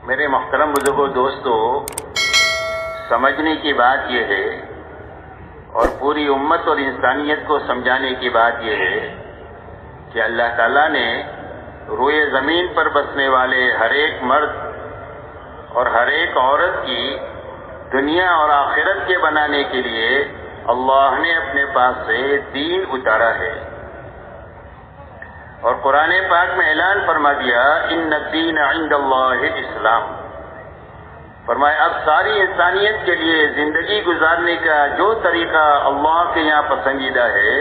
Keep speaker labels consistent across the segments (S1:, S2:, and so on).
S1: میرے محترم بزرگوں دوستو، سمجھنے کی بات یہ ہے اور پوری امت اور انسانیت کو سمجھانے کی بات یہ ہے کہ اللہ تعالیٰ نے روئے زمین پر بسنے والے ہر ایک مرد اور ہر ایک عورت کی دنیا اور آخرت کے بنانے کے لیے اللہ نے اپنے پاس سے دین اتارا ہے، اور قرآن پاک میں اعلان فرما دیا ان الدین عند اللہ الاسلام۔ فرمایا اب ساری انسانیت کے لیے زندگی گزارنے کا جو طریقہ اللہ کے یہاں پسندیدہ ہے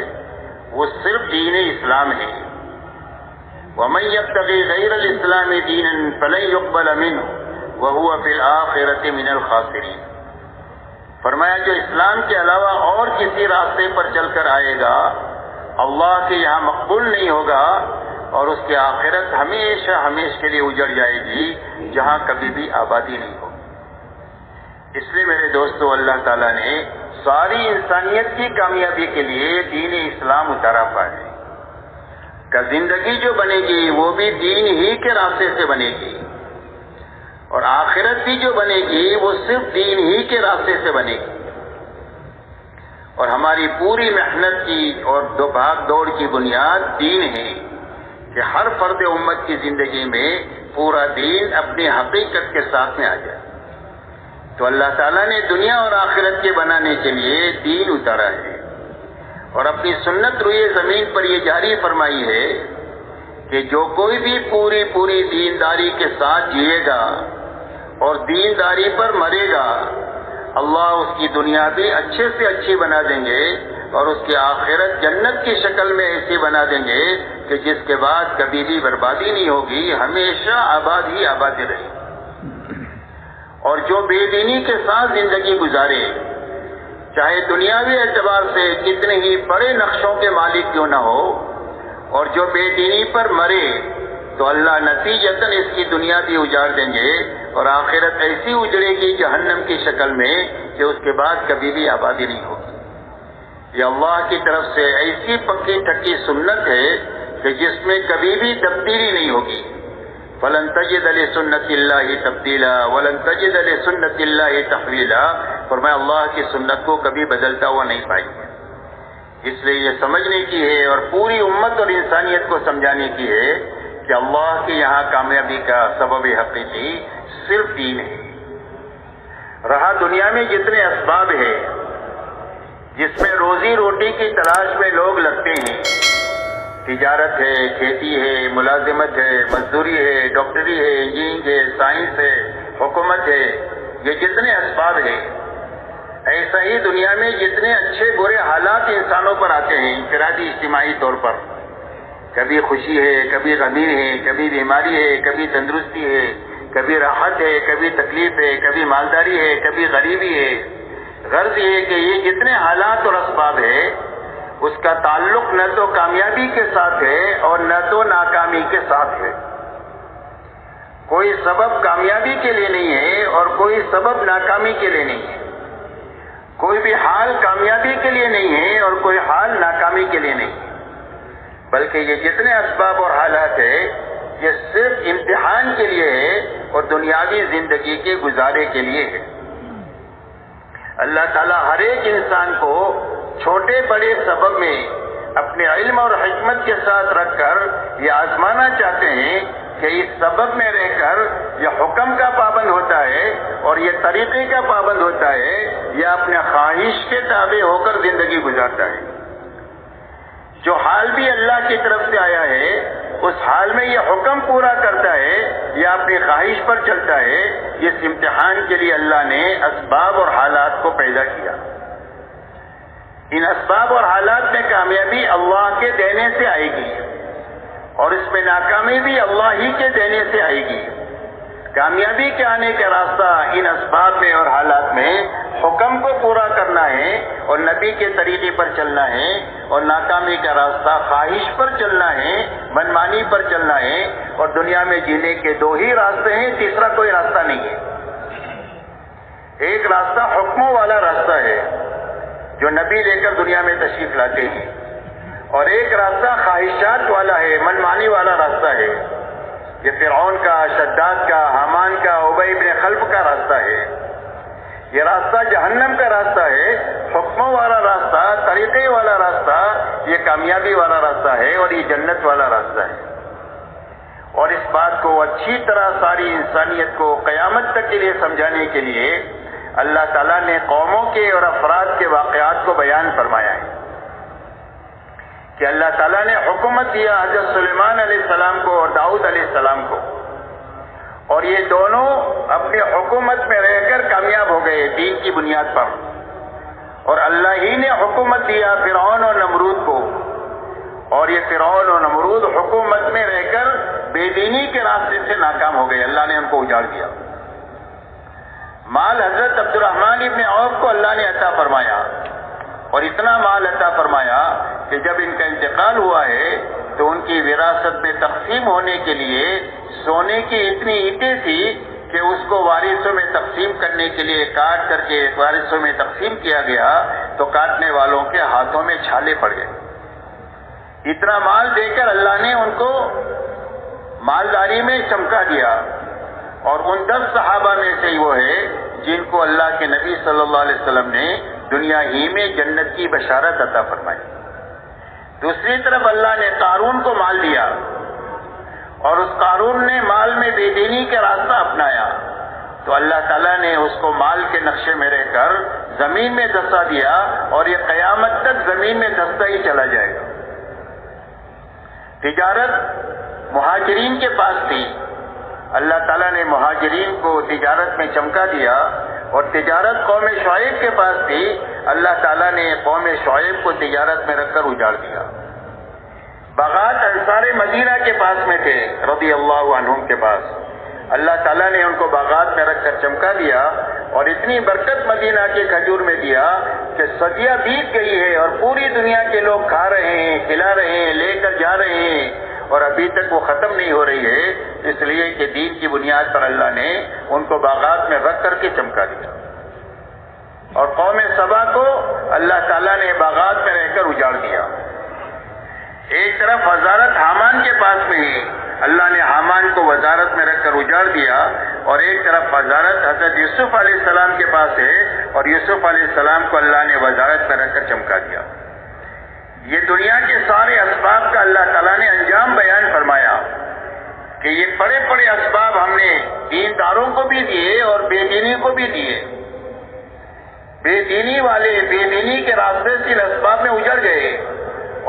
S1: وہ صرف دین اسلام ہے۔ وَمَن يَبْتَغِ غَيْرَ الْإِسْلَامِ دِينًا فَلَن يُقْبَلَ مِنْهُ وَهُوَ فِي الْآخِرَةِ مِنَ الْخَاسِرِينَ۔ فرمایا جو اسلام کے علاوہ اور کسی راستے پر چل کر آئے گا اللہ کے یہاں مقبول نہیں ہوگا، اور اس کی آخرت ہمیشہ ہمیشہ کے لیے اجڑ جائے گی جہاں کبھی بھی آبادی نہیں ہوگی۔ اس لیے میرے دوستو، اللہ تعالیٰ نے ساری انسانیت کی کامیابی کے لیے دین اسلام اتارا پائے کہ زندگی جو بنے گی وہ بھی دین ہی کے راستے سے بنے گی، اور آخرت بھی جو بنے گی وہ صرف دین ہی کے راستے سے بنے گی۔ اور ہماری پوری محنت کی اور بھاگ دوڑ کی بنیاد دین ہے کہ ہر فرد امت کی زندگی میں پورا دین اپنی حقیقت کے ساتھ میں آ جائے۔ تو اللہ تعالیٰ نے دنیا اور آخرت کے بنانے کے لیے دین اتارا ہے، اور اپنی سنت روئے زمین پر یہ جاری فرمائی ہے کہ جو کوئی بھی پوری دینداری کے ساتھ جیے گا اور دینداری پر مرے گا، اللہ اس کی دنیا بھی اچھے سے اچھی بنا دیں گے اور اس کی آخرت جنت کی شکل میں ایسی بنا دیں گے کہ جس کے بعد کبھی بھی بربادی نہیں ہوگی، ہمیشہ آباد ہی آباد رہے۔ اور جو بے دینی کے ساتھ زندگی گزارے، چاہے دنیاوی اعتبار سے کتنے ہی بڑے نقشوں کے مالک کیوں نہ ہو، اور جو بے دینی پر مرے تو اللہ نتیجتاً اس کی دنیا بھی اجاڑ دیں گے اور آخرت ایسی اجڑے گی جہنم کی شکل میں کہ اس کے بعد کبھی بھی آبادی نہیں ہوگی۔ یہ اللہ کی طرف سے ایسی پکی ٹھکی سنت ہے کہ جس میں کبھی بھی تبدیلی نہیں ہوگی۔ فَلَن تَجِدَ لِسُنَّتِ اللَّهِ تَبْدِيلًا وَلَن تَجِدَ لِسُنَّتِ اللَّهِ تَحْوِيلًا۔ فرمایا اللہ کی سنت کو کبھی بدلتا ہوا نہیں پائیں گے۔ اس لیے یہ سمجھنے کی ہے اور پوری امت اور انسانیت کو سمجھانے کی ہے کہ اللہ کے یہاں کامیابی کا سبب حقیقی صرف دین ہے۔ رہا دنیا میں جتنے اسباب ہیں جس میں روزی روٹی کی تلاش میں لوگ لگتے ہیں، تجارت ہے، کھیتی ہے، ملازمت ہے، مزدوری ہے، ڈاکٹری ہے، انجینئرنگ ہے، سائنس ہے، حکومت ہے، یہ جتنے اسباب ہیں، ایسا ہی دنیا میں جتنے اچھے برے حالات انسانوں پر آتے ہیں انفرادی اجتماعی طور پر، کبھی خوشی ہے، کبھی غمین ہے، کبھی بیماری ہے، کبھی تندرستی ہے، کبھی راحت ہے، کبھی تکلیف ہے، کبھی مالداری ہے، کبھی غریبی ہے۔ غرض یہ ہے کہ یہ جتنے حالات اور اسباب ہے اس کا تعلق نہ تو کامیابی کے ساتھ ہے اور نہ تو ناکامی کے ساتھ ہے۔ کوئی سبب کامیابی کے لیے نہیں ہے اور کوئی سبب ناکامی کے لیے نہیں ہے، کوئی بھی حال کامیابی کے لیے نہیں ہے اور کوئی حال ناکامی کے لیے نہیں ہے، بلکہ یہ جتنے اسباب اور حالات ہیں یہ صرف امتحان کے لیے ہے اور دنیاوی زندگی کے گزارے کے لیے ہے۔ اللہ تعالیٰ ہر ایک انسان کو چھوٹے بڑے سبب میں اپنے علم اور حکمت کے ساتھ رکھ کر یہ آزمانا چاہتے ہیں کہ اس سبب میں رہ کر یہ حکم کا پابند ہوتا ہے اور یہ طریقے کا پابند ہوتا ہے یا اپنے خواہش کے تابع ہو کر زندگی گزارتا ہے۔ جو حال بھی اللہ کی طرف سے آیا ہے اس حال میں یہ حکم پورا کرتا ہے یا اپنی خواہش پر چلتا ہے، اس امتحان کے لیے اللہ نے اسباب اور حالات کو پیدا کیا۔ ان اسباب اور حالات میں کامیابی اللہ کے دینے سے آئے گی اور اس میں ناکامی بھی اللہ ہی کے دینے سے آئے گی۔ کامیابی کے آنے کا راستہ ان اسباب میں اور حالات میں حکم کو پورا کرنا ہے اور نبی کے طریقے پر چلنا ہے، اور ناکامی کا راستہ خواہش پر چلنا ہے، منمانی پر چلنا ہے، اور دنیا میں جینے کے دو ہی راستے ہیں، تیسرا کوئی راستہ نہیں ہے۔ ایک راستہ حکموں والا راستہ ہے جو نبی لے کر دنیا میں تشریف لاتے ہیں، اور ایک راستہ خواہشات والا ہے، منمانی والا راستہ ہے۔ یہ فرعون کا، شداد کا، حامان کا، ابی یہ راستہ جہنم کا راستہ ہے، حکموں والا راستہ، طریقے والا راستہ، یہ کامیابی والا راستہ ہے اور یہ جنت والا راستہ ہے۔ اور اس بات کو اچھی طرح ساری انسانیت کو قیامت تک کے لیے سمجھانے کے لیے اللہ تعالیٰ نے قوموں کے اور افراد کے واقعات کو بیان فرمایا ہے کہ اللہ تعالیٰ نے حکومت دیا حضرت سلیمان علیہ السلام کو اور داؤد علیہ السلام کو، اور یہ دونوں اپنی حکومت میں رہ کر کامیاب ہو گئے دین کی بنیاد پر، اور اللہ ہی نے حکومت دیا فرعون اور نمرود کو، اور یہ فرعون اور نمرود حکومت میں رہ کر بے دینی کے راستے سے ناکام ہو گئے، اللہ نے ان کو اجاڑ دیا۔ مال حضرت عبد الرحمن ابن عوف کو اللہ نے عطا فرمایا، اور اتنا مال عطا فرمایا کہ جب ان کا انتقال ہوا ہے تو ان کی وراثت میں تقسیم ہونے کے لیے سونے کی اتنی اینٹیں تھی کہ اس کو وارثوں میں تقسیم کرنے کے لیے کاٹ کر کے وارثوں میں تقسیم کیا گیا تو کاٹنے والوں کے ہاتھوں میں چھالے پڑ گئے۔ اتنا مال دے کر اللہ نے ان کو مالداری میں چمکا دیا، اور ان 10 صحابہ میں سے وہ ہے جن کو اللہ کے نبی صلی اللہ علیہ وسلم نے دنیا ہی میں جنت کی بشارت عطا فرمائی۔ دوسری طرف اللہ نے قارون کو مال دیا، اور اس قارون نے مال میں بے دینی کا راستہ اپنایا تو اللہ تعالیٰ نے اس کو مال کے نقشے میں رہ کر زمین میں دھسا دیا، اور یہ قیامت تک زمین میں دھستا ہی چلا جائے گا۔ تجارت مہاجرین کے پاس تھی، اللہ تعالیٰ نے مہاجرین کو تجارت میں چمکا دیا، اور تجارت قوم شعیب کے پاس تھی، اللہ تعالیٰ نے قوم شعیب کو تجارت میں رکھ کر اجاڑ دیا۔ باغات انصار مدینہ کے پاس میں تھے رضی اللہ عنہم کے پاس، اللہ تعالیٰ نے ان کو باغات میں رکھ کر چمکا دیا، اور اتنی برکت مدینہ کے کھجور میں دیا کہ صدیاں بیت گئی ہے اور پوری دنیا کے لوگ کھا رہے ہیں، کھلا رہے ہیں، لے کر جا رہے ہیں، اور ابھی تک وہ ختم نہیں ہو رہی ہے، اس لیے کہ دین کی بنیاد پر اللہ نے ان کو باغات میں رکھ کر کے چمکا دیا۔ اور قوم سبا کو اللہ تعالیٰ نے باغات میں رہ کر اجاڑ دیا۔ ایک طرف وزارت حامان کے پاس میں ہی اللہ نے حامان کو وزارت میں رکھ کر اجاڑ دیا، اور ایک طرف وزارت حضرت یوسف علیہ السلام کے پاس ہے، اور یوسف علیہ السلام کو اللہ نے وزارت میں رکھ کر چمکا دیا۔ یہ دنیا کے سارے اسباب کا اللہ تعالیٰ نے انجام بیان فرمایا کہ یہ بڑے بڑے اسباب ہم نے دینداروں کو بھی دیے اور بے دینی کو بھی دیے۔ بے دینی والے بے دینی کے راستے سے ان اسباب میں اجڑ گئے،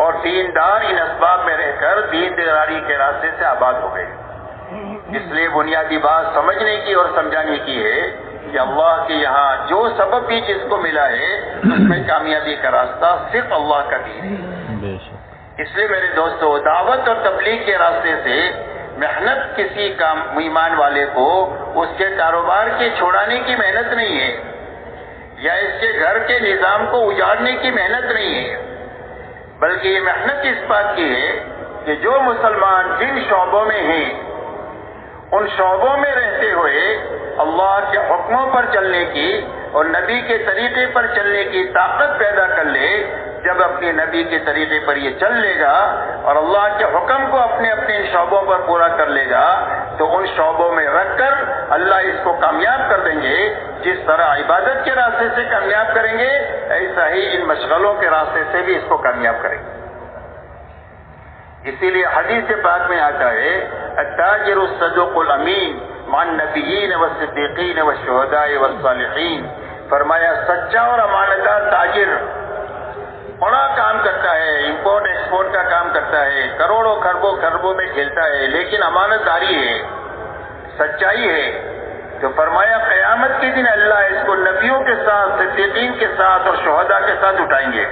S1: اور دیندار ان اسباب میں رہ کر دینداری کے راستے سے آباد ہو گئے۔ اس لیے بنیادی بات سمجھنے کی اور سمجھانے کی ہے کہ اللہ کے یہاں جو سبب بھی جس کو ملا ہے اس میں کامیابی کا راستہ صرف اللہ کا دین ہے۔ اس لیے میرے دوستو، دعوت اور تبلیغ کے راستے سے محنت کسی ایمان والے کو اس کے کاروبار کے چھوڑانے کی محنت نہیں ہے، یا اس کے گھر کے نظام کو اجاڑنے کی محنت نہیں ہے، بلکہ یہ محنت اس بات کی ہے کہ جو مسلمان جن شعبوں میں ہیں ان شعبوں میں رہتے ہوئے اللہ کے حکموں پر چلنے کی اور نبی کے طریقے پر چلنے کی طاقت پیدا کر لے۔ جب اپنے نبی کے طریقے پر یہ چل لے گا اور اللہ کے حکم کو اپنے اپنے شعبوں پر پورا کر لے گا تو ان شعبوں میں رکھ کر اللہ اس کو کامیاب کر دیں گے۔ جس طرح عبادت کے راستے سے کامیاب کریں گے ایسا ہی ان مشغلوں کے راستے سے بھی اس کو کامیاب کریں گے۔ اسی لیے حدیث پاک میں آتا ہے التاجر الصدوق الامین مع النبیین والصدیقین والشہداء والصالحین، فرمایا سچا اور امانتدار تاجر بڑا کام کرتا ہے، امپورٹ ایکسپورٹ کا کام کرتا ہے، کروڑوں خربوں میں کھیلتا ہے، لیکن امانت داری ہے، سچائی ہے، تو فرمایا قیامت کے دن اللہ اس کو نبیوں کے ساتھ، صدیقین کے ساتھ اور شہداء کے ساتھ اٹھائیں گے۔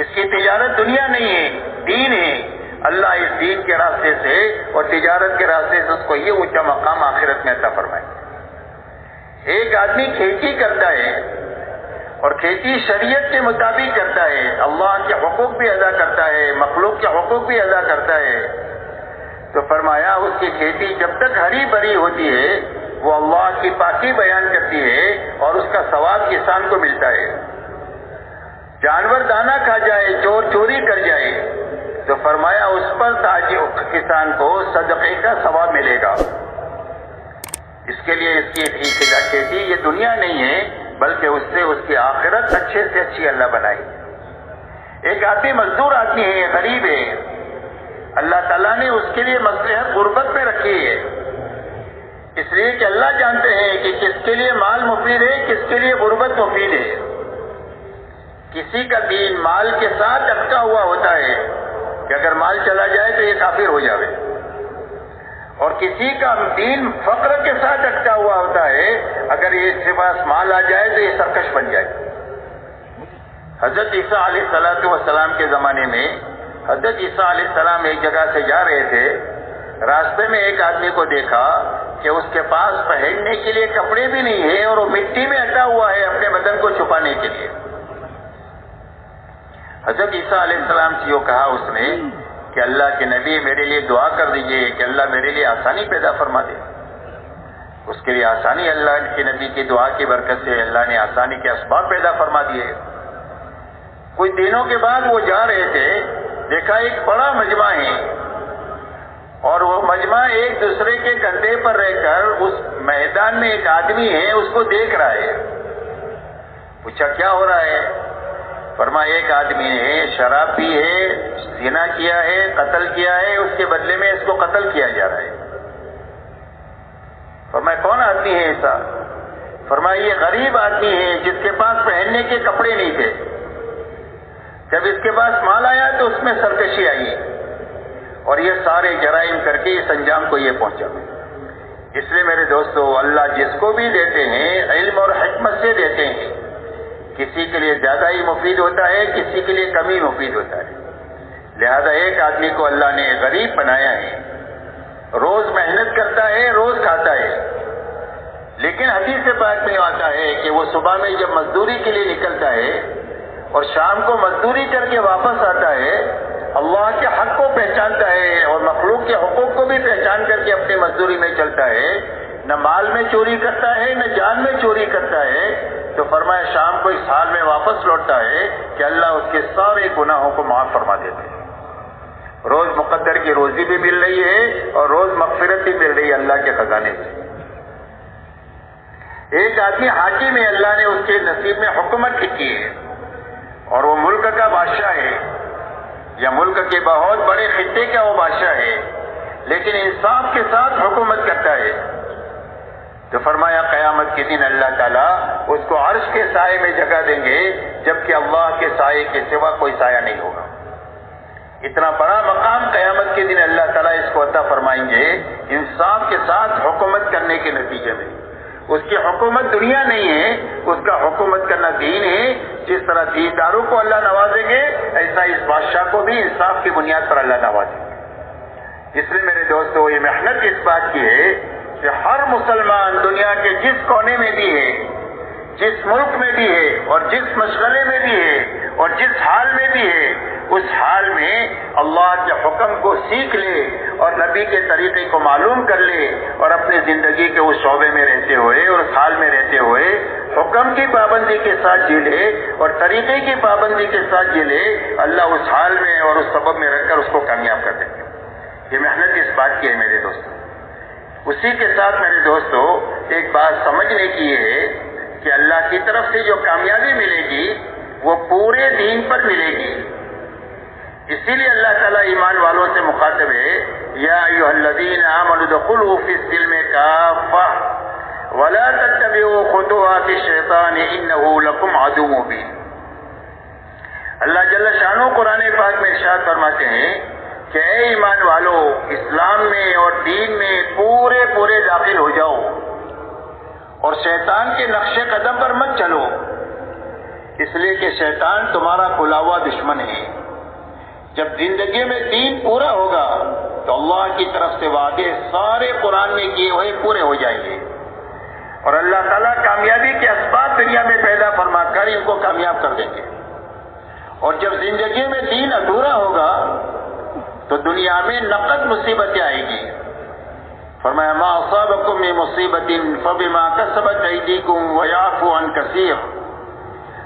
S1: اس کی تجارت دنیا نہیں ہے، دین ہے۔ اللہ اس دین کے راستے سے اور تجارت کے راستے سے اس کو یہ اونچا مقام آخرت میں عطا فرمائے۔ ایک آدمی کھیتی کرتا ہے اور کھیتی شریعت کے مطابق کرتا ہے، اللہ کے حقوق بھی ادا کرتا ہے، مخلوق کے حقوق بھی ادا کرتا ہے، تو فرمایا اس کی کھیتی جب تک ہری بھری ہوتی ہے وہ اللہ کی پاکی بیان کرتی ہے اور اس کا ثواب کسان کو ملتا ہے۔ جانور دانا کھا جائے، چور چوری کر جائے تو فرمایا اس پر تاجر کسان کو صدقے کا ثواب ملے گا۔ اس کے لیے اس کی کھیتی یہ دنیا نہیں ہے بلکہ اس سے اس کی آخرت اچھے سے اچھی اللہ بنائی. ایک آدمی مزدور آدمی ہے، غریب ہے، اللہ تعالیٰ نے اس کے لیے مصلحت غربت میں رکھی ہے، اس لیے کہ اللہ جانتے ہیں کہ کس کے لیے مال مفید ہے، کس کے لیے غربت مفید ہے. کسی کا دین مال کے ساتھ اٹکا ہوا ہوتا ہے کہ اگر مال چلا جائے تو یہ کافر ہو جاوے، اور کسی کا دین فقر کے ساتھ اٹکا ہوا ہوتا ہے، اگر اس کے پاس مال آ جائے تو یہ سرکش بن جائے. حضرت عیسیٰ علیہ السلام کے زمانے میں حضرت عیسیٰ علیہ السلام ایک جگہ سے جا رہے تھے، راستے میں ایک آدمی کو دیکھا کہ اس کے پاس پہننے کے لیے کپڑے بھی نہیں ہے اور وہ مٹی میں اٹا ہوا ہے اپنے بدن کو چھپانے کے لیے. حضرت عیسیٰ علیہ السلام سے یہ کہا اس نے کہ اللہ کے نبی میرے لیے دعا کر دیجئے کہ اللہ میرے لیے آسانی پیدا فرما دے. اس کے لیے آسانی اللہ کے نبی کی دعا کی برکت سے اللہ نے آسانی کے اسباب پیدا فرما دیے. کچھ دنوں کے بعد وہ جا رہے تھے، دیکھا ایک بڑا مجمع ہے اور وہ مجمع ایک دوسرے کے کندھے پر رہ کر اس میدان میں ایک آدمی ہے اس کو دیکھ رہا ہے. پوچھا کیا ہو رہا ہے؟ فرمایا ایک آدمی نے شراب پی ہے، زنا کیا ہے، قتل کیا ہے، اس کے بدلے میں اس کو قتل کیا جا رہا ہے. فرمایا کون آدمی ہے ایسا؟ فرمایا یہ غریب آدمی ہے جس کے پاس پہننے کے کپڑے نہیں تھے، جب اس کے پاس مال آیا تو اس میں سرکشی آئی اور یہ سارے جرائم کر کے اس انجام کو یہ پہنچا. اس لیے میرے دوستو، اللہ جس کو بھی دیتے ہیں علم اور حکمت سے دیتے ہیں. کسی کے لیے زیادہ ہی مفید ہوتا ہے، کسی کے لیے کم ہی مفید ہوتا ہے. لہذا ایک آدمی کو اللہ نے غریب بنایا ہے، روز محنت کرتا ہے، روز کھاتا ہے، لیکن حدیث پاک میں آتا ہے کہ وہ صبح میں جب مزدوری کے لیے نکلتا ہے اور شام کو مزدوری کر کے واپس آتا ہے، اللہ کے حق کو پہچانتا ہے اور مخلوق کے حقوق کو بھی پہچان کر کے اپنی مزدوری میں چلتا ہے، نہ مال میں چوری کرتا ہے نہ جان میں چوری کرتا ہے. تو فرمایا شام کو اس حال میں واپس لوٹتا ہے کہ اللہ اس کے سارے گناہوں کو معاف فرما دیتے ہیں. روز مقدر کی روزی بھی مل رہی ہے اور روز مغفرت بھی مل رہی ہے اللہ کے خزانے سے. ایک آدمی حاکم ہے، اللہ نے اس کے نصیب میں حکومت لکھی ہے اور وہ ملک کا بادشاہ ہے یا ملک کے بہت بڑے خطے کا وہ بادشاہ ہے، لیکن انصاف کے ساتھ حکومت کرتا ہے. تو فرمایا قیامت کے دن اللہ تعالیٰ اس کو عرش کے سائے میں جگہ دیں گے، جبکہ اللہ کے سائے کے سوا کوئی سایہ نہیں ہوگا. اتنا بڑا مقام قیامت کے دن اللہ تعالیٰ اس کو عطا فرمائیں گے انصاف کے ساتھ حکومت کرنے کے نتیجے میں. اس کی حکومت دنیا نہیں ہے، اس کا حکومت کرنا دین ہے. جس طرح دینداروں کو اللہ نوازیں گے ایسا اس بادشاہ کو بھی انصاف کی بنیاد پر اللہ نوازیں گے. اس لیے میرے دوستو، یہ محنت اس بات کی ہے کہ ہر مسلمان دنیا کے جس کونے میں بھی ہے، جس ملک میں بھی ہے اور جس مشغلے میں بھی ہے اور جس حال میں بھی ہے، اس حال میں اللہ کے حکم کو سیکھ لے اور نبی کے طریقے کو معلوم کر لے اور اپنی زندگی کے اس شعبے میں رہتے ہوئے اور اس حال میں رہتے ہوئے حکم کی پابندی کے ساتھ جی لے اور طریقے کی پابندی کے ساتھ جی لے. اللہ اس حال میں اور اس سبب میں رکھ کر اس کو کامیاب کر دیں گے. یہ محنت اس بات کی ہے میرے دوستوں. اسی کے ساتھ میرے دوستو ایک بات سمجھنے کی ہے کہ اللہ کی طرف سے جو کامیابی ملے گی وہ پورے دین پر ملے گی. اسی لیے اللہ تعالیٰ ایمان والوں سے مخاطب ہے، یا ایھا الذین آمنوا ادخلوا فی السلم کافۃ ولا تتبعوا خطوات الشیطان انہ لکم عدو مبین. اللہ جل شانہ قرآن پاک میں ارشاد فرماتے ہیں کہ اے ایمان والو، اسلام میں اور دین میں پورے داخل ہو جاؤ اور شیطان کے نقش قدم پر مت چلو، اس لیے کہ شیطان تمہارا کھلا ہوا دشمن ہے. جب زندگی میں دین پورا ہوگا تو اللہ کی طرف سے وعدے سارے قرآن میں کیے ہوئے پورے ہو جائیں گے اور اللہ تعالیٰ کامیابی کے اسباب دنیا میں پیدا فرما کر ان کو کامیاب کر دیں گے. اور جب زندگی میں دین ادھورا ہوگا تو دنیا میں نقد مصیبتیں آئے گی. فرمایا ما اصابکم من مصیبت فبما کسبت ایدیکم ویعفو عن کثیر.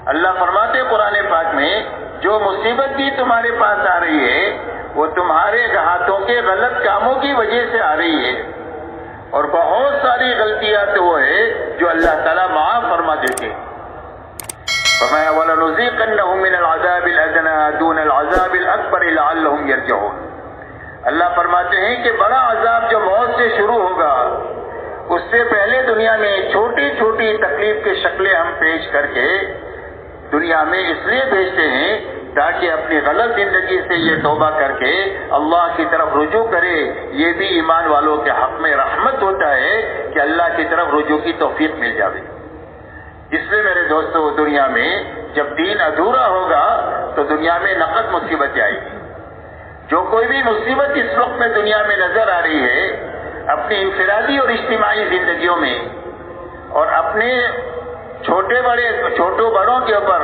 S1: اللہ فرماتے قرآن پاک میں جو مصیبت بھی تمہارے پاس آ رہی ہے وہ تمہارے ہاتھوں کے غلط کاموں کی وجہ سے آ رہی ہے اور بہت ساری غلطیاں تو وہ ہے جو اللہ تعالیٰ معاف فرما دیتے ہیں. فرمایا وَلَنُذِيقَنَّهُم مِّنَ الْعَذَابِ الْأَدْنَىٰ دُونَ الْعَذَابِ الْأَكْبَرِ لَعَلَّهُمْ يَرْجِعُونَ. اللہ فرماتے ہیں کہ بڑا عذاب جو موت سے شروع ہوگا اس سے پہلے دنیا میں چھوٹی چھوٹی تکلیف کی شکلیں ہم پیش کر کے دنیا میں اس لیے بھیجتے ہیں تاکہ اپنی غلط زندگی سے یہ توبہ کر کے اللہ کی طرف رجوع کرے. یہ بھی ایمان والوں کے حق میں رحمت ہوتا ہے کہ اللہ کی طرف رجوع کی توفیق مل جائے. اس لیے میرے دوستو دنیا میں جب دین ادھورا ہوگا تو دنیا میں نقد مصیبتیں آئیں گی. جو کوئی بھی مصیبت اس وقت میں دنیا میں نظر آ رہی ہے اپنی انفرادی اور اجتماعی زندگیوں میں اور اپنے چھوٹوں بڑوں کے اوپر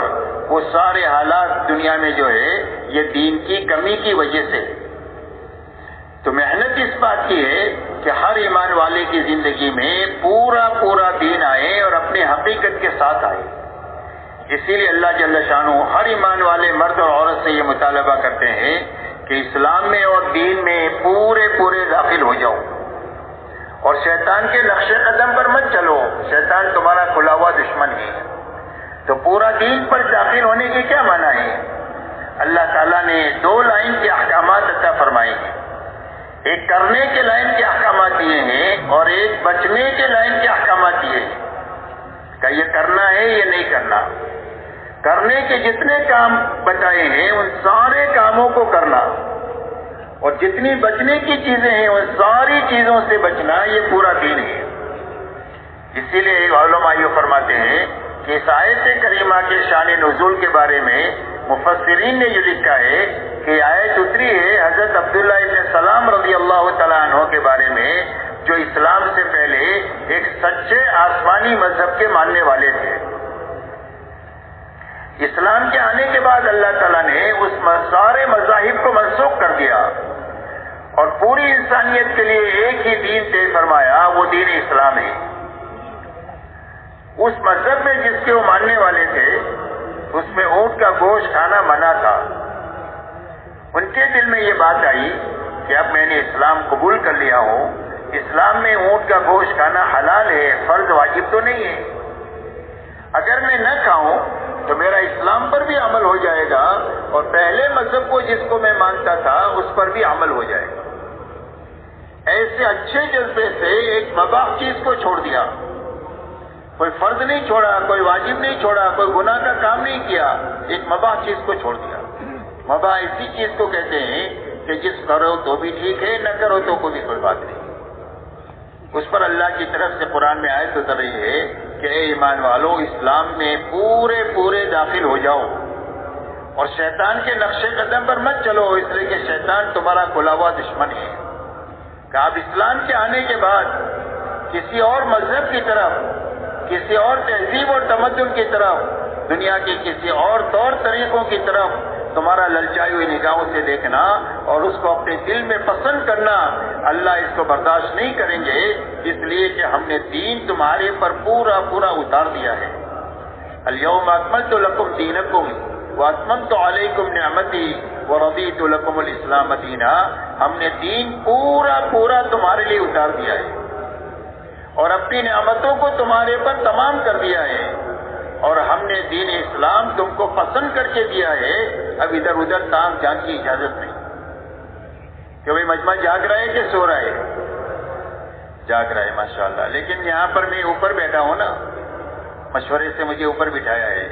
S1: وہ سارے حالات دنیا میں جو ہے یہ دین کی کمی کی وجہ سے. تو محنت اس بات کی ہے کہ ہر ایمان والے کی زندگی میں پورا دین آئے اور اپنے حقیقت کے ساتھ آئے. اسی لیے اللہ جل شانہ ہر ایمان والے مرد اور عورت سے یہ مطالبہ کرتے ہیں کہ اسلام میں اور دین میں پورے داخل ہو جاؤ اور شیطان کے نقش قدم پر مت چلو. شیطان تمہارا کھلا ہوا دشمن ہے. تو پورا دین پر داخل ہونے کے کیا معنی ہے؟ اللہ تعالیٰ نے 2 لائن کے احکامات عطا فرمائے ہیں. ایک کرنے کے لائن کے احکامات دیے ہیں اور ایک بچنے کے لائن کے احکامات دیے ہیں کہ یہ کرنا ہے یہ نہیں کرنا. کرنے کے جتنے کام بتائے ہیں ان سارے کاموں کو کرنا اور جتنی بچنے کی چیزیں ہیں ان ساری چیزوں سے بچنا یہ پورا دین ہے. اسی لیے علماء یہ فرماتے ہیں کہ اس آیت کریمہ کے شان نزول کے بارے میں مفسرین نے یہ لکھا ہے کہ آیت اتری ہے حضرت عبداللہ ابن سلام رضی اللہ تعالیٰ عنہ کے بارے میں جو اسلام سے پہلے ایک سچے آسمانی مذہب کے ماننے والے تھے. اسلام کے آنے کے بعد اللہ تعالیٰ نے اس سارے مذاہب کو منسوخ کر دیا اور پوری انسانیت کے لیے ایک ہی دین طے فرمایا، وہ دین اسلام ہے. اس مذہب میں جس کے وہ ماننے والے تھے اس میں اونٹ کا گوشت کھانا منع تھا. ان کے دل میں یہ بات آئی کہ اب میں نے اسلام قبول کر لیا ہوں، اسلام میں اونٹ کا گوشت کھانا حلال ہے، فرض واجب تو نہیں ہے. اگر میں نہ کھاؤں تو میرا اسلام پر بھی عمل ہو جائے گا اور پہلے مذہب کو جس کو میں مانتا تھا اس پر بھی عمل ہو جائے گا. ایسے اچھے جذبے سے ایک مباح چیز کو چھوڑ دیا. کوئی فرض نہیں چھوڑا، کوئی واجب نہیں چھوڑا، کوئی گناہ کا کام نہیں کیا، ایک مباح چیز کو چھوڑ دیا. مباح اسی چیز کو کہتے ہیں کہ جس کرو تو بھی ٹھیک ہے، نہ کرو تو کوئی بات نہیں. اس پر اللہ کی طرف سے قرآن میں آیت اتر رہی ہے کہ اے ایمان والو اسلام میں پورے داخل ہو جاؤ اور شیطان کے نقش قدم پر مت چلو، اس لیے کہ شیطان تمہارا کھلا ہوا دشمن ہے. کہ آپ اسلام کے آنے کے بعد کسی اور مذہب کی طرف، کسی اور تہذیب اور تمدن کی طرف، دنیا کے کسی اور طور طریقوں کی طرف تمہارا للچائی ہوئی نگاہوں سے دیکھنا اور اس کو اپنے دل میں پسند کرنا، اللہ اس کو برداشت نہیں کریں گے. اس لیے کہ ہم نے دین تمہارے پر پورا اتار دیا ہے. الیوم اکملت لکم دینکم واتممت علیکم نعمتی ورضیت لکم الاسلام دینا. ہم نے دین پورا تمہارے لیے اتار دیا ہے اور اپنی نعمتوں کو تمہارے پر تمام کر دیا ہے اور ہم نے دین اسلام تم کو پسند کر کے دیا ہے. اب ادھر ادھر تانگ جان کی اجازت نہیں کہ بھائی مجمع جاگ رہا ہے کہ سو رہا ہے. جاگ رہا ہے ماشاءاللہ. لیکن یہاں پر میں اوپر بیٹھا ہوں نا، مشورے سے مجھے اوپر بٹھایا ہے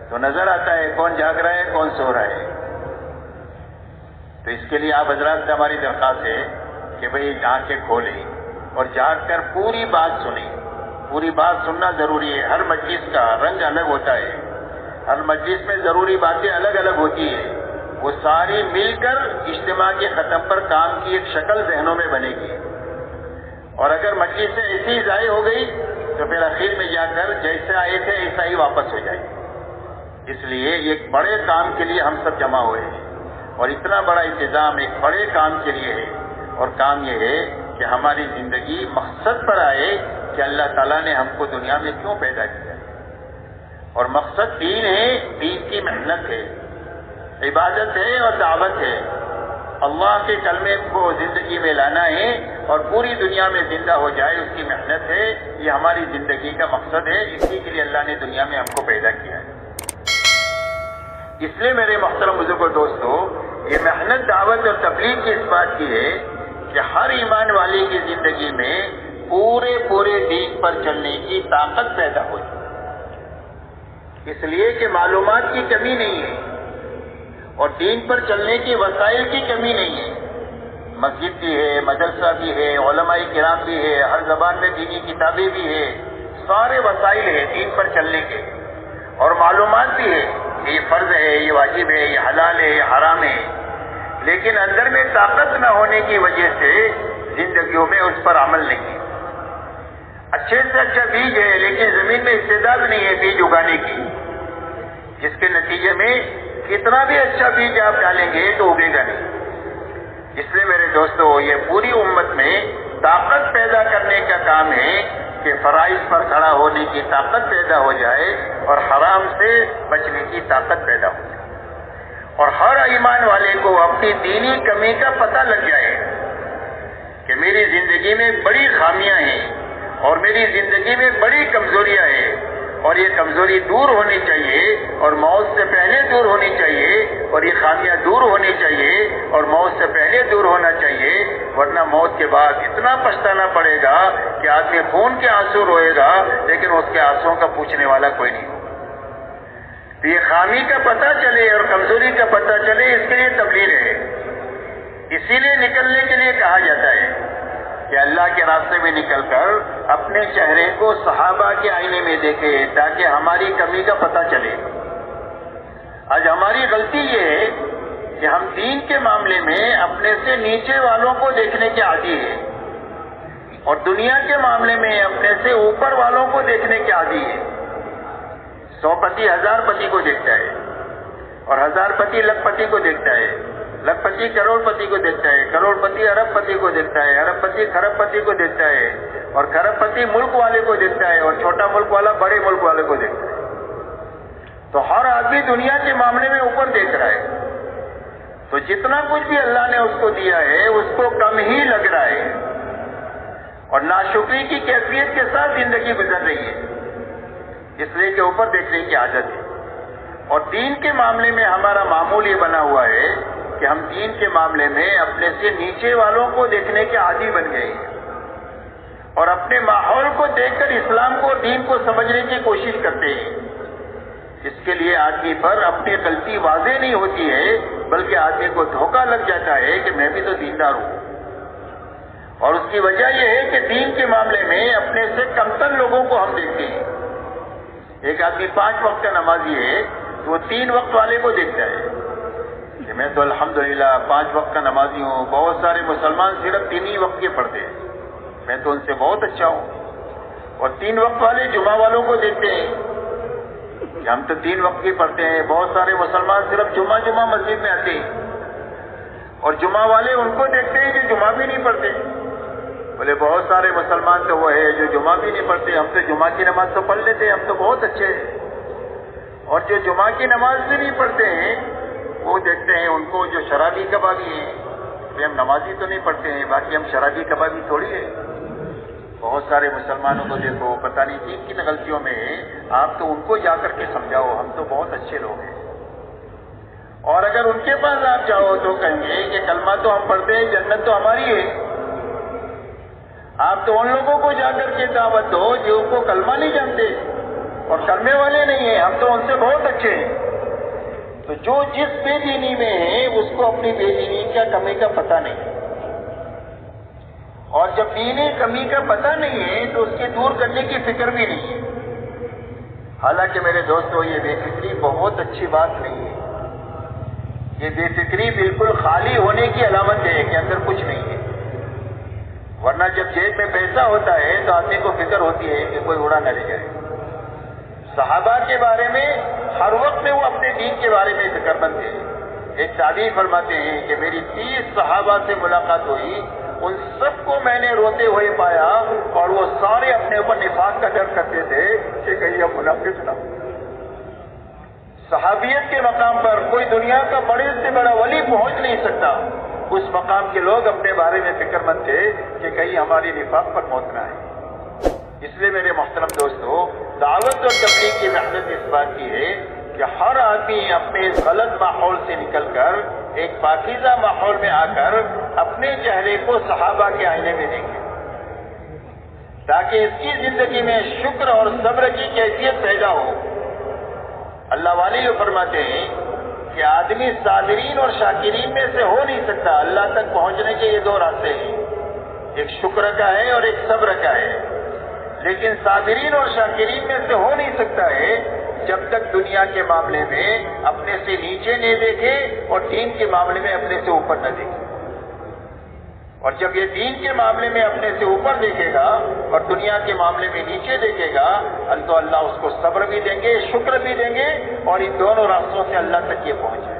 S1: تو نظر آتا ہے کون جاگ رہا ہے کون سو رہا ہے. تو اس کے لیے آپ حضرات سے ہماری درخواست ہے کہ بھئی آنکھیں کھولیں اور جاگ کر پوری بات سنیں. پوری بات سننا ضروری ہے. ہر مجلس کا رنگ الگ ہوتا ہے، ہر مجلس میں ضروری باتیں الگ ہوتی ہیں. وہ ساری مل کر اجتماع کے ختم پر کام کی ایک شکل ذہنوں میں بنے گی اور اگر مجلس سے ایسی ضائع ہو گئی تو پھر اخیر میں جا کر جیسے آئے تھے ایسا ہی واپس ہو جائے. اس لیے ایک بڑے کام کے لیے ہم سب جمع ہوئے ہیں اور اتنا بڑا انتظام ایک بڑے کام کے لیے ہے اور کام یہ ہے کہ ہماری زندگی مقصد پر آئے کہ اللہ تعالیٰ نے ہم کو دنیا میں کیوں پیدا کیا اور مقصد دین ہے. دین کی محنت ہے، عبادت ہے اور دعوت ہے. اللہ کے کلمے کو زندگی میں لانا ہے اور پوری دنیا میں زندہ ہو جائے، اس کی محنت ہے، یہ ہماری زندگی کا مقصد ہے، اسی کے لیے اللہ نے دنیا میں ہم کو پیدا کیا ہے۔ اس لیے میرے محترم بزرگوں دوستو، یہ محنت دعوت اور تبلیغ کی اس بات کی ہے کہ ہر ایمان والے کی زندگی میں پورے دین پر چلنے کی طاقت پیدا ہو جائے، اس لیے کہ معلومات کی کمی نہیں ہے اور دین پر چلنے کی وسائل کی کمی نہیں ہے۔ مسجد بھی ہے، مدرسہ بھی ہے، علماء کرام بھی ہے، ہر زبان میں دینی کتابیں بھی ہے، سارے وسائل ہیں دین پر چلنے کے، اور معلومات بھی ہے کہ یہ فرض ہے، یہ واجب ہے، یہ حلال ہے، یہ حرام ہے، لیکن اندر میں طاقت نہ ہونے کی وجہ سے زندگیوں میں اس پر عمل نہیں ہے۔ اچھے سے اچھا بیج ہے لیکن زمین میں استعداد نہیں ہے بیج اگانے کی، جس کے نتیجے میں کتنا بھی اچھا بیج آپ ڈالیں گے تو اگے گا نہیں۔ اس لیے میرے دوستو، یہ پوری امت میں طاقت پیدا کرنے کا کام ہے کہ فرائض پر کھڑا ہونے کی طاقت پیدا ہو جائے اور حرام سے بچنے کی طاقت پیدا ہو جائے، اور ہر ایمان والے کو اپنی دینی کمی کا پتہ لگ جائے کہ میری زندگی میں بڑی خامیاں ہیں اور میری زندگی میں بڑی کمزوریاں ہیں، اور یہ کمزوری دور ہونی چاہیے اور موت سے پہلے دور ہونی چاہیے، اور یہ خامیاں دور ہونی چاہیے اور موت سے پہلے دور ہونا چاہیے، ورنہ موت کے بعد اتنا پچھتانا پڑے گا کہ آدمی خون کے آنسو روئے گا لیکن اس کے آنسوؤں کا پوچھنے والا کوئی نہیں۔ تو یہ خامی کا پتہ چلے اور کمزوری کا پتہ چلے، اس کے لیے تبلیغ ہے، اسی لیے نکلنے کے لیے کہا جاتا ہے کہ اللہ کے راستے میں نکل کر اپنے چہرے کو صحابہ کے آئینے میں دیکھے تاکہ ہماری کمی کا پتہ چلے۔ آج ہماری غلطی یہ ہے کہ ہم دین کے معاملے میں اپنے سے نیچے والوں کو دیکھنے کے عادی ہیں اور دنیا کے معاملے میں اپنے سے اوپر والوں کو دیکھنے کے عادی ہیں۔ 100 پتی 1000 پتی کو دیکھتا ہے اور 1000 پتی لکھ پتی کو دیکھتا ہے، لکھ پتی کروڑ پتی کو دیکھتا ہے، کروڑ پتی ارب پتی کو دیکھتا ہے، ارب پتی کھرب پتی کو دیکھتا ہے، اور کھرب پتی ملک والے کو دیکھتا ہے، اور چھوٹا ملک والا بڑے ملک والے کو دیکھتا ہے۔ تو ہر آدمی دنیا کے معاملے میں اوپر دیکھ رہا ہے، تو جتنا کچھ بھی اللہ نے اس کو دیا ہے اس کو کم ہی لگ رہا ہے اور ناشکری کی کیفیت کے ساتھ زندگی گزر رہی ہے، اس لیے کہ اوپر دیکھنے کی عادت ہے۔ اور دین کے معاملے میں ہمارا معمول یہ بنا ہوا ہے کہ ہم دین کے معاملے میں اپنے سے نیچے والوں کو دیکھنے کے عادی بن گئے ہیں اور اپنے ماحول کو دیکھ کر اسلام کو دین کو سمجھنے کی کوشش کرتے ہیں۔ اس کے لیے آدمی پر اپنی غلطی واضح نہیں ہوتی ہے بلکہ آدمی کو دھوکہ لگ جاتا ہے کہ میں بھی تو دیندار ہوں، اور اس کی وجہ یہ ہے کہ دین کے معاملے میں اپنے سے کمتر لوگوں کو ہم دیکھتے ہیں۔ ایک آدمی 5 وقت کا نمازی ہے تو وہ 3 وقت والے کو دیکھتا ہے کہ میں تو الحمدللہ 5 وقت کا نمازی ہوں، بہت سارے مسلمان صرف 3 ہی وقت کے پڑھتے ہیں، میں تو ان سے بہت اچھا ہوں۔ اور 3 وقت والے جمعہ والوں کو دیکھتے ہیں کہ ہم تو 3 وقت کی پڑھتے ہیں، بہت سارے مسلمان صرف جمعہ مسجد میں آتے ہیں، اور جمعہ والے ان کو دیکھتے ہیں جو جمعہ بھی نہیں پڑھتے، بولے بہت سارے مسلمان تو وہ ہے جو جمعہ بھی نہیں پڑھتے، ہم تو جمعہ کی نماز تو پڑھ لیتے ہیں، ہم تو بہت اچھے ہیں۔ اور جو جمعہ کی نماز بھی نہیں پڑھتے ہیں وہ دیکھتے ہیں ان کو جو شرابی کبابی ہیں، کہ ہم نمازی تو نہیں پڑھتے ہیں باقی ہم شرابی کبابی تھوڑی ہے۔ بہت سارے مسلمانوں کو دیکھو پتہ نہیں کن غلطیوں میں ہیں، آپ تو ان کو جا کر کے سمجھاؤ ہم تو بہت اچھے لوگ ہیں۔ اور اگر ان کے پاس آپ جاؤ تو کہیں گے کہ کلمہ تو ہم پڑھتے ہیں، جنت تو ہماری ہے۔ آپ تو ان لوگوں کو جا کر کے دعوت دو جو کو کلمہ نہیں جانتے اور کلمے والے نہیں ہیں، ہم تو ان سے بہت اچھے ہیں۔ تو جو جس بے دینی میں ہے اس کو اپنی بے دینی کا کمی کا پتہ نہیں، اور جب دینی کمی کا پتہ نہیں ہے تو اس کے دور کرنے کی فکر بھی نہیں ہے۔ حالانکہ میرے دوستو یہ بے فکری بہت اچھی بات نہیں ہے، یہ بے فکری بالکل خالی ہونے کی علامت ہے کہ اندر کچھ نہیں ہے، ورنہ جب جیب میں پیسہ ہوتا ہے تو آدمی کو فکر ہوتی ہے کہ کوئی اڑا نہ لے جائے۔ صحابہ کے بارے میں ہر وقت میں وہ اپنے دین کے بارے میں فکر مند تھے۔ ایک تابعی فرماتے ہیں کہ میری 30 صحابہ سے ملاقات ہوئی، ان سب کو میں نے روتے ہوئے پایا اور وہ سارے اپنے اوپر نفاق کا ڈر کرتے تھے کہ کہیں اب منافق نہ ہو۔ صحابیت کے مقام پر کوئی دنیا کا بڑے سے بڑا ولی پہنچ نہیں سکتا
S2: اس مقام کے لوگ اپنے بارے میں فکر مند تھے کہ کہیں ہماری نفاق پر موت نہ آئے۔ اس لیے میرے محترم دوستو، دعوت اور تبلیغ کی محنت اس بات کی ہے کہ ہر آدمی اپنے اس غلط ماحول سے نکل کر ایک پاکیزہ ماحول میں آ کر اپنے چہرے کو صحابہ کے آئینے میں دیکھے، تاکہ اس کی زندگی میں شکر اور صبر کی کیفیت پیدا ہو۔ اللہ والے یہ فرماتے ہیں کہ آدمی صابرین اور شاکرین میں سے ہو نہیں سکتا۔ اللہ تک پہنچنے کے یہ دو راستے ہیں، ایک شکر کا ہے اور ایک صبر کا ہے، لیکن صابرین اور شاکرین میں سے ہو نہیں سکتا ہے جب تک دنیا کے معاملے میں اپنے سے نیچے نہیں دیکھے اور دین کے معاملے میں اپنے سے اوپر نہ دیکھے۔ اور جب یہ دین کے معاملے میں اپنے سے اوپر دیکھے گا اور دنیا کے معاملے میں نیچے دیکھے گا تو اللہ اس کو صبر بھی دیں گے، شکر بھی دیں گے، اور ان دونوں راستوں سے اللہ تک یہ پہنچے۔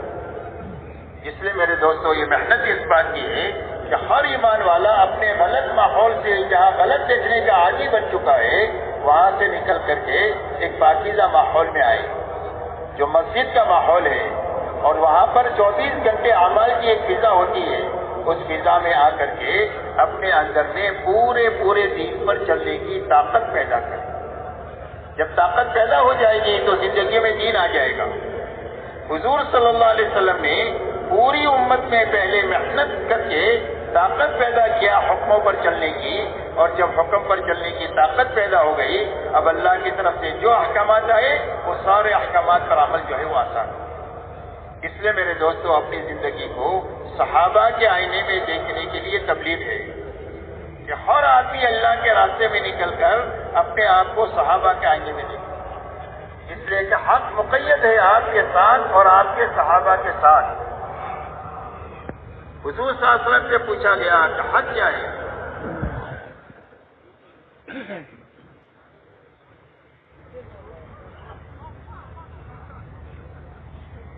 S2: اس لیے میرے دوستو، یہ محنت اس بات کی ہے کہ ہر ایمان والا اپنے غلط ماحول سے، جہاں غلط دیکھنے کا عادی بن چکا ہے، وہاں سے نکل کر کے ایک پاکیزہ ماحول میں آئے جو مسجد کا ماحول ہے، اور وہاں پر 24 گھنٹے اعمال کی ایک فضا ہوتی ہے۔ اس فضا میں آ کر کے اپنے اندر میں پورے دین پر چلنے کی طاقت پیدا کرے۔ جب طاقت پیدا ہو جائے گی تو زندگی میں دین آ جائے گا۔ حضور صلی اللہ علیہ وسلم نے پوری امت میں پہلے محنت کر کے طاقت پیدا کیا حکموں پر چلنے کی، اور جب حکم پر چلنے کی طاقت پیدا ہو گئی، اب اللہ کی طرف سے جو احکامات آئے وہ سارے احکامات پر عمل جو ہے وہ آسان ہے۔ اس لیے میرے دوستو، اپنی زندگی کو صحابہ کے آئینے میں دیکھنے کے لیے تبلیغ ہے کہ ہر آدمی اللہ کے راستے میں نکل کر اپنے آپ کو صحابہ کے آئینے میں دیکھے، اس لیے کہ حق مقید ہے آپ کے ساتھ اور آپ کے صحابہ کے ساتھ۔ حضور صلی اللہ علیہ وسلم سے پوچھا گیا کہ حق کیا ہے؟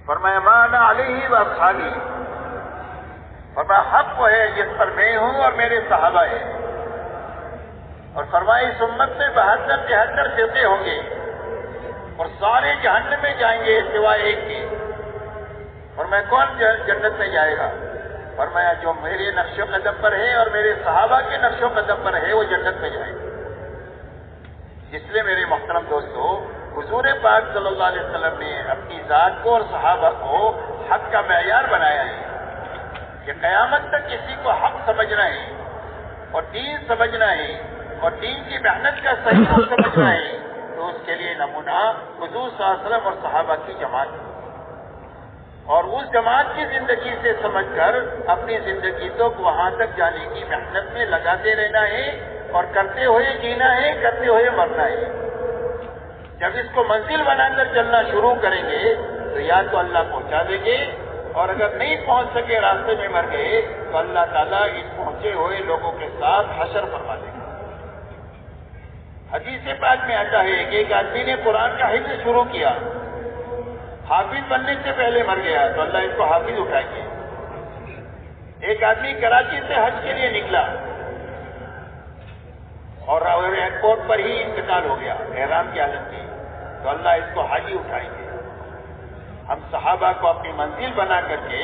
S2: فرمایا ما انا علیہ واصحابی، فرمایا حق وہ ہے جس پر میں ہوں اور میرے صحابہ ہیں، اور فرمایا اس امت میں 72-73 فرقے ہوں گے اور سارے جہنم میں جائیں گے سوائے ایک کے۔ فرمایا کون جنت میں جائے گا؟ فرمایا جو میرے نقش و قدم پر ہے اور میرے صحابہ کے نقش و قدم پر ہے وہ جنت میں جائے گا۔ اس لیے میرے محترم دوستو، حضور پاک صلی اللہ علیہ وسلم نے اپنی ذات کو اور صحابہ کو حق کا معیار بنایا ہے کہ قیامت تک کسی کو حق سمجھنا ہے اور دین سمجھنا ہے اور دین کی محنت کا صحیح سمجھنا ہے تو اس کے لیے نمونہ حضور صلی اللہ علیہ وسلم اور صحابہ کی جماعت ہے، اور اس جماعت کی زندگی سے سمجھ کر اپنی زندگی تک وہاں تک جانے کی محنت میں لگاتے رہنا ہے اور کرتے ہوئے جینا ہے، کرتے ہوئے مرنا ہے۔ جب اس کو منزل بنا کر چلنا شروع کریں گے تو یا تو اللہ پہنچا دیں گے، اور اگر نہیں پہنچ سکے راستے میں مر گئے تو اللہ تعالیٰ اس پہنچے ہوئے لوگوں کے ساتھ حشر فرما دے گا۔ حدیث پاک میں آتا ہے کہ ایک آدمی نے قرآن کا حفظ شروع کیا، حافظ بننے سے پہلے مر گیا تو اللہ اس کو حافظ اٹھائیں گے۔ ایک آدمی کراچی سے حج کے لیے نکلا اور ایئرپورٹ پر ہی انتقال ہو گیا احرام کی حالت میں، تو اللہ اس کو حاجی اٹھائیں گے۔ ہم صحابہ کو اپنی منزل بنا کر کے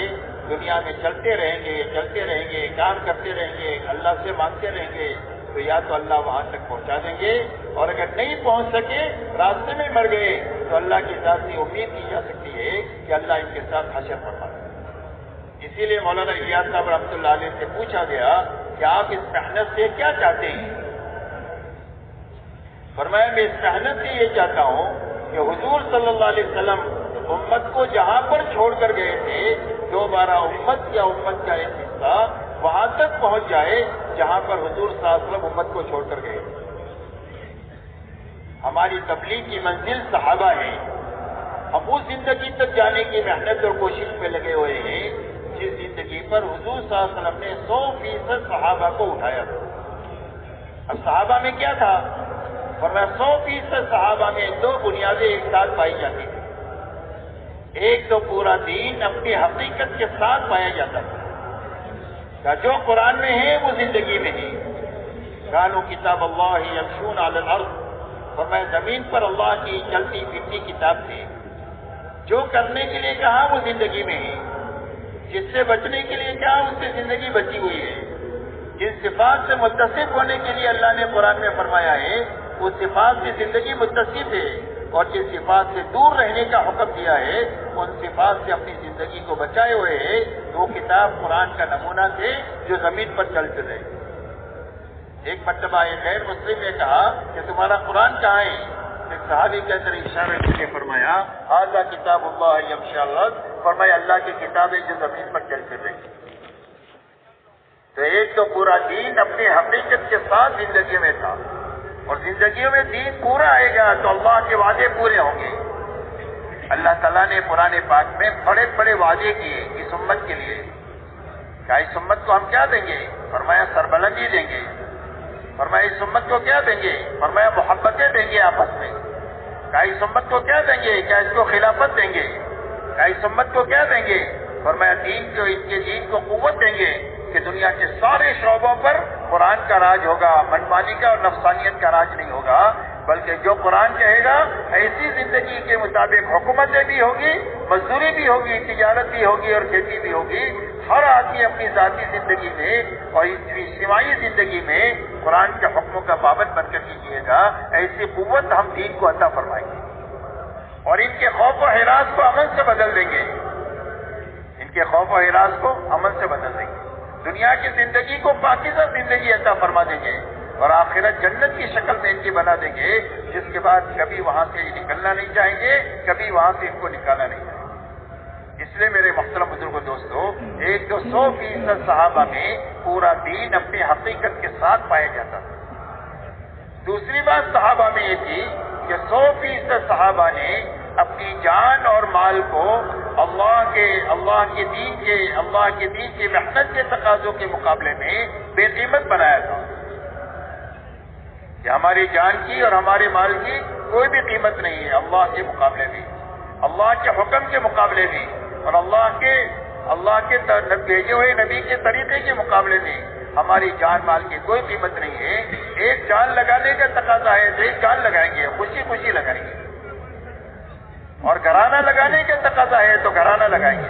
S2: دنیا میں چلتے رہیں گے، کام کرتے رہیں گے، اللہ سے مانگتے رہیں گے تو یا تو اللہ وہاں تک پہنچا دیں گے، اور اگر نہیں پہنچ سکے راستے میں مر گئے تو اللہ کی ذات سے امید کی جا سکتی ہے کہ اللہ ان کے ساتھ حشر فرما دے۔ اسی لیے مولانا الیاس صاحب رحمۃ اللہ علیہ سے پوچھا گیا کہ آپ اس محنت سے کیا چاہتے ہیں؟ فرمایا میں اس محنت سے یہ چاہتا ہوں کہ حضور صلی اللہ علیہ وسلم امت کو جہاں پر چھوڑ کر گئے تھے دوبارہ امت یا امت کا ایک حصہ وہاں تک پہنچ جائے جہاں پر حضور صلی اللہ علیہ وسلم امت کو چھوڑ کر گئے تھے۔ ہماری تبلیغ کی منزل صحابہ ہے، ہم اس زندگی تک جانے کی محنت اور کوشش میں لگے ہوئے ہیں جس زندگی پر حضور صلی اللہ علیہ وسلم نے 100% صحابہ کو اٹھایا تھا۔ اب صحابہ میں کیا تھا؟ فرمایا 100% صحابہ میں دو بنیادیں ایک ساتھ پائی جاتی تھی۔ ایک تو پورا دین اپنی حقیقت کے ساتھ پایا جاتا تھا کہ جو قرآن میں ہے وہ زندگی میں ہے۔ کانوا کتاب اللہ یمشون علی الارض، فرمایا زمین پر اللہ کی چلتی پھرتی کتاب تھی، جو کرنے کے لیے کہا وہ زندگی میں ہے، جس سے بچنے کے لیے کیا اس کی زندگی بچی ہوئی ہے. جن صفات سے متصف ہونے کے لیے اللہ نے قرآن میں فرمایا ہے اس صفات سے زندگی متصف ہے، اور جس صفات سے دور رہنے کا حکم دیا ہے ان صفات سے اپنی زندگی کو بچائے ہوئے ہے. وہ کتاب قرآن کا نمونہ تھے جو زمین پر چل چلے. ایک مرتبہ ایک غیر مسلم نے کہا کہ تمہارا قرآن کہاں ہے؟ ایک صحابی کے اندر اشارہ کر کے فرمایا ھذا کتاب اللہ یمشی علی الارض، فرمایا اللہ کی کتاب ہے جو زمین پر چل پھر رہی. تو ایک تو پورا دین اپنی حقیقت کے ساتھ زندگی میں تھا، اور زندگیوں میں دین پورا آئے گا تو اللہ کے وعدے پورے ہوں گے. اللہ تعالیٰ نے قرآن پاک میں بڑے بڑے وعدے کیے اس امت کے لیے. کہا اس امت کو ہم کیا دیں گے؟ فرمایا سربلندی دیں گے. فرمایا اس امت کو کیا دیں گے؟ فرمایا محبتیں دیں گے آپس میں. کہا اس امت کو کیا دیں گے؟ کیا اس کو خلافت دیں گے؟ کہا اس امت کو کیا دیں گے؟ فرمایا دین کو، ان کے دین کو قوت دیں گے کہ دنیا کے سارے شعبوں پر قرآن کا راج ہوگا، منمانی کا اور نفسانیت کا راج نہیں ہوگا، بلکہ جو قرآن کہے گا ایسی زندگی کے مطابق حکومتیں بھی ہوگی، مزدوری بھی ہوگی، تجارت بھی ہوگی اور کھیتی بھی ہوگی. ہر آدمی اپنی ذاتی زندگی میں اور اجتماعی زندگی میں قرآن کے حکموں کا پابند بن کر کے جیے گا. ایسی قوت ہم دین کو عطا فرمائیں گے اور ان کے خوف و ہراس کو امن سے بدل دیں گے. ان کے خوف و ہراس کو امن سے بدل دیں گے. دنیا کی زندگی کو پاکیزہ زندگی عطا فرما دیں گے اور آخرت جنت کی شکل میں ان کی بنا دیں گے، جس کے بعد کبھی وہاں سے نکلنا نہیں چاہیں گے، کبھی وہاں سے ان کو نکالا نہیں چاہیں گے. اس لیے میرے محترم بزرگوں دوستو، ایک تو 100% صحابہ میں پورا دین اپنی حقیقت کے ساتھ پایا جاتا تھا. دوسری بات صحابہ میں یہ تھی کہ 100% صحابہ نے اپنی جان اور مال کو اللہ کے دین کی محنت کے تقاضوں کے مقابلے میں بے قیمت بنایا تھا. کہ ہماری جان کی اور ہمارے مال کی کوئی بھی قیمت نہیں ہے اللہ کے مقابلے میں، اللہ کے حکم کے مقابلے میں، اور اللہ کے بھیجے ہوئے نبی کے طریقے کے مقابلے میں ہماری جان مال کی کوئی قیمت نہیں ہے. ایک جان لگانے کا تقاضا ہے تو ایک جان لگائیں گے، خوشی خوشی لگائیں گے. اور گھرانہ لگانے کا تقاضا ہے تو گھرانہ لگائیں گے.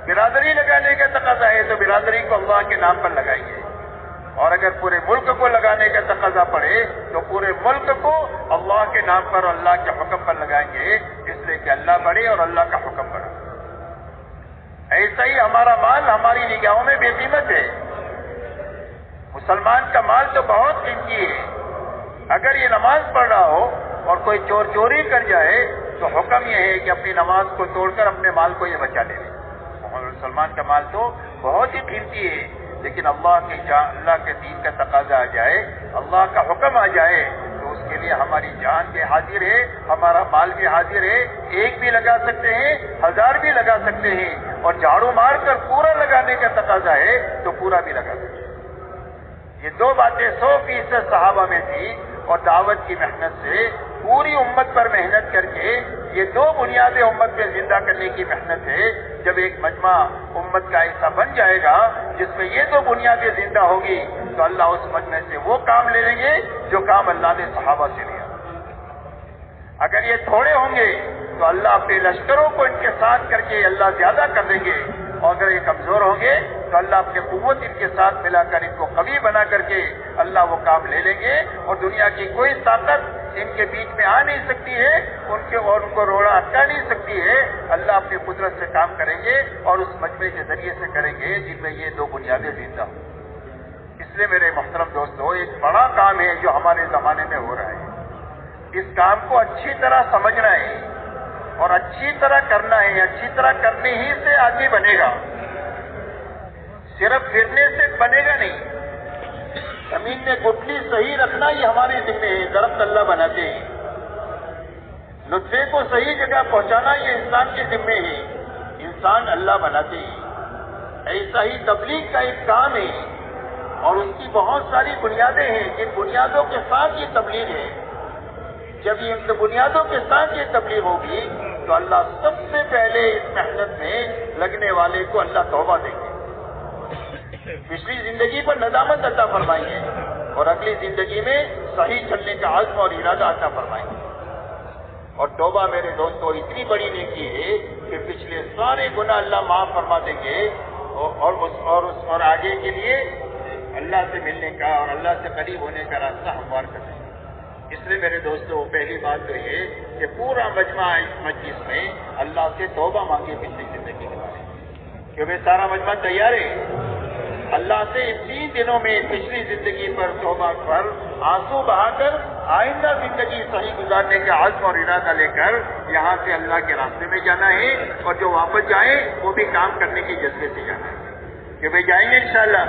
S2: برادری لگانے کا تقاضا ہے تو برادری کو اللہ کے نام پر لگائیں گے. اور اگر پورے ملک کو لگانے کا تقاضا پڑے تو پورے ملک کو اللہ کے نام پر اور اللہ کے حکم پر لگائیں گے، اس لیے کہ اللہ بڑے اور اللہ کا حکم بڑا. ایسا ہی ہمارا مال ہماری نگاہوں میں بے قیمت ہے. مسلمان کا مال تو بہت قیمتی ہے. اگر یہ نماز پڑھ رہا ہو اور کوئی چوری کر جائے تو حکم یہ ہے کہ اپنی نماز کو توڑ کر اپنے مال کو یہ بچا لے. مسلمان کا مال تو بہت ہی قیمتی ہے، لیکن اللہ کے دین کا تقاضا آ جائے، اللہ کا حکم آ جائے تو اس کے لیے ہماری جان بھی حاضر ہے، ہمارا مال بھی حاضر ہے. ایک بھی لگا سکتے ہیں، 1000 بھی لگا سکتے ہیں، اور جھاڑو مار کر پورا لگانے کا تقاضا ہے تو پورا بھی لگا سکتے ہیں. یہ دو باتیں 100% صحابہ میں تھی، اور دعوت کی محنت سے پوری امت پر محنت کر کے یہ دو بنیادیں امت میں زندہ کرنے کی محنت ہے. جب ایک مجمع امت کا ایسا بن جائے گا جس میں یہ دو بنیادیں زندہ ہوگی تو اللہ اس مجمع سے وہ کام لے لیں گے جو کام اللہ نے صحابہ سے لیا. اگر یہ تھوڑے ہوں گے تو اللہ اپنے لشکروں کو ان کے ساتھ کر کے اللہ زیادہ کر دیں گے، اور اگر یہ کمزور ہوں گے تو اللہ اپنے قوت ان کے ساتھ ملا کر ان کو قوی بنا کر کے اللہ وہ کام لے لیں گے، اور دنیا کی کوئی طاقت ان کے بیچ میں آ نہیں سکتی ہے، ان کو روڑا اٹکا نہیں سکتی ہے. اللہ اپنی قدرت سے کام کریں گے اور اس مجمع کے ذریعے سے کریں گے جن میں یہ دو بنیادیں زندہ ہوں. اس لیے میرے محترم دوستو، ایک بڑا کام ہے جو ہمارے زمانے میں ہو رہا ہے. اس کام کو اچھی طرح سمجھنا ہے اور اچھی طرح کرنا ہے. اچھی طرح کرنے ہی سے آدمی بنے گا، صرف پھرنے سے بنے گا نہیں. زمین میں گٹلی صحیح رکھنا یہ ہمارے ذمہ ہے، درخت اللہ بناتے ہیں. نطفے کو صحیح جگہ پہنچانا یہ انسان کے ذمہ ہے، انسان اللہ بناتے ہیں. ایسا ہی تبلیغ کا ایک کام ہے اور اس کی بہت ساری بنیادیں ہیں. جن بنیادوں کے ساتھ یہ تبلیغ ہے، جب یہ ان بنیادوں کے ساتھ یہ تبلیغ ہوگی تو اللہ سب سے پہلے اس محنت میں لگنے والے کو اللہ توبہ دیں گے، پچھلی زندگی پر ندامت عطا فرمائیں گے، اور اگلی زندگی میں صحیح چلنے کا عزم اور ارادہ عطا فرمائیں گے. اور توبہ میرے دوستوں اتنی بڑی نیکی ہے کہ پچھلے سارے گناہ اللہ معاف فرما دیں گے اور آگے کے لیے اللہ سے ملنے کا اور اللہ سے قریب ہونے کا راستہ ہموار کر دیں گے۔ اس لیے میرے دوستوں پہلی بات تو یہ کہ پورا مجمع اس مجلس میں اللہ سے توبہ مانگے پچھلی زندگی کے بارے میں، کیونکہ سارا مجمع تیار ہے اللہ سے ان 3 دنوں میں پچھلی زندگی پر توبہ پر آنسو بہا کر آئندہ زندگی صحیح گزارنے کا عزم اور ارادہ لے کر یہاں سے اللہ کے راستے میں جانا ہے، اور جو واپس جائیں وہ بھی کام کرنے کے جذبے سے جانا ہے کہ بھائی جائیں گے انشاءاللہ۔